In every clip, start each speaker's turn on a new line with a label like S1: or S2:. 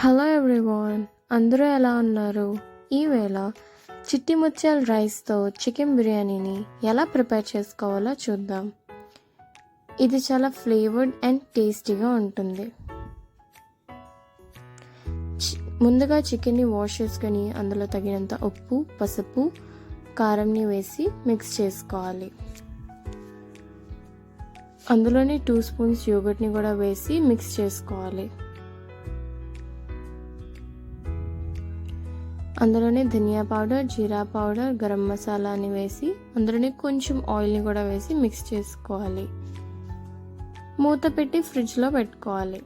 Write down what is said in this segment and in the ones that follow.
S1: Hello everyone, అందరూ ఎలా ఉన్నారు? ఈవేళ చిట్టి ముత్యాల రైస్తో చికెన్ బిర్యానీని ఎలా ప్రిపేర్ చేసుకోవాలో చూద్దాం. ఇది చాలా ఫ్లేవర్డ్ అండ్ టేస్టీగా ఉంటుంది. ముందుగా చికెన్ని వాష్ చేసుకొని అందులో తగినంత ఉప్పు, పసుపు, కారంని వేసి మిక్స్ చేసుకోవాలి. అందులోనే 2 స్పూన్స్ యోగర్ట్ని కూడా వేసి మిక్స్ చేసుకోవాలి. అందులోనే ధనియా పౌడర్, జీరా పౌడర్, గరం మసాలాని వేసి అందులోనే కొంచెం ఆయిల్ని కూడా వేసి మిక్స్ చేసుకోవాలి. మూత పెట్టి ఫ్రిడ్జ్లో పెట్టుకోవాలి.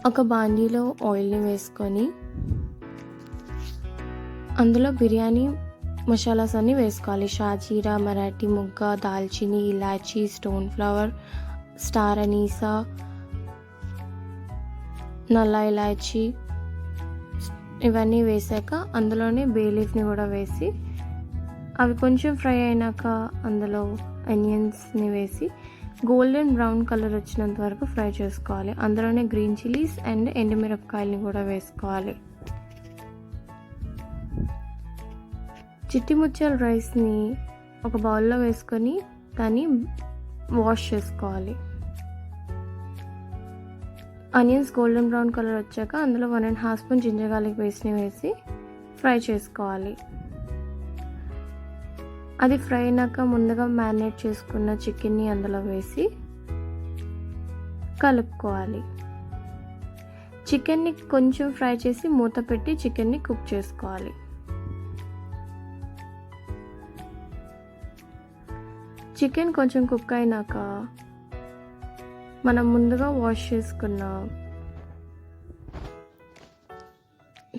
S1: ఒక బాండీలో ఆయిల్ని వేసుకొని అందులో బిర్యానీ మసాలాస్ అన్నీ వేసుకోవాలి. షాజీరా, మరాఠీ మొగ్గ, దాల్చిని, ఇలాచీ, స్టోన్ ఫ్లవర్, స్టార్ అనీసా, నల్ల ఇలాచీ ఇవన్నీ వేసాక అందులోనే బే లీఫ్ని కూడా వేసి అవి కొంచెం ఫ్రై అయినాక అందులో ఆనియన్స్ని వేసి గోల్డెన్ బ్రౌన్ కలర్ వచ్చినంత వరకు ఫ్రై చేసుకోవాలి. అందులోనే గ్రీన్ చిల్లీస్ అండ్ ఎండుమిరపకాయలని కూడా వేసుకోవాలి. చిట్టి ముత్యాల రైస్ని ఒక బౌల్లో వేసుకొని దాన్ని వాష్ చేసుకోవాలి. ఆనియన్స్ గోల్డెన్ బ్రౌన్ కలర్ వచ్చాక అందులో 1.5 స్పూన్ జింజర్ గార్లిక్ పేస్ట్ని వేసి ఫ్రై చేసుకోవాలి. అది ఫ్రై అయినాక ముందుగా మ్యారినేట్ చేసుకున్న చికెన్ని అందులో వేసి కలుపుకోవాలి. చికెన్ని కొంచెం ఫ్రై చేసి మూత పెట్టి చికెన్ని కుక్ చేసుకోవాలి. చికెన్ కొంచెం కుక్ అయినాక మనం ముందుగా వాష్ చేసుకున్న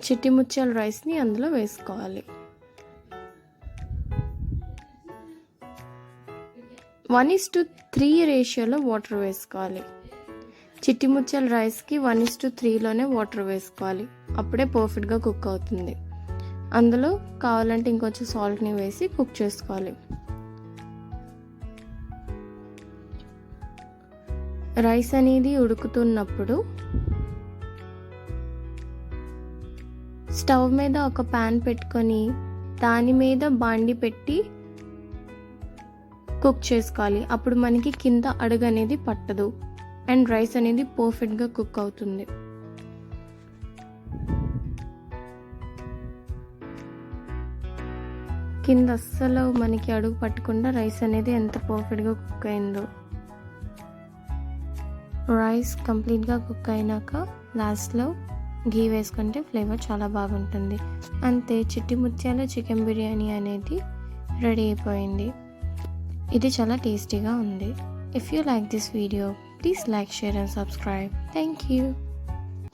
S1: చిట్టి ముత్యాల రైస్ని అందులో వేసుకోవాలి. 1:3 రేషియోలో వాటర్ వేసుకోవాలి. చిట్టి ముత్యాల రైస్కి 1:3లోనే వాటర్ వేసుకోవాలి. అప్పుడే పర్ఫెక్ట్గా కుక్ అవుతుంది. అందులో కావాలంటే ఇంకొంచెం సాల్ట్ని వేసి కుక్ చేసుకోవాలి. రైస్ అనేది ఉడుకుతున్నప్పుడు స్టవ్ మీద ఒక ప్యాన్ పెట్టుకొని దాని మీద బాండి పెట్టి కుక్ చేసుకోవాలి. అప్పుడు మనకి కింద అడుగు అనేది పట్టదు అండ్ రైస్ అనేది పర్ఫెక్ట్గా కుక్ అవుతుంది. కింద అస్సలు మనకి అడుగు పట్టకుండా రైస్ అనేది ఎంత పర్ఫెక్ట్గా కుక్ అయిందో. రైస్ కంప్లీట్గా కుక్ అయినాక లాస్ట్లో ఘీ వేసుకుంటే ఫ్లేవర్ చాలా బాగుంటుంది. అంతే, చిట్టి ముత్యాల చికెన్ బిర్యానీ అనేది రెడీ అయిపోయింది. ఇది చాలా టేస్టీగా ఉంది. If you like this video, please like, share and subscribe. Thank you.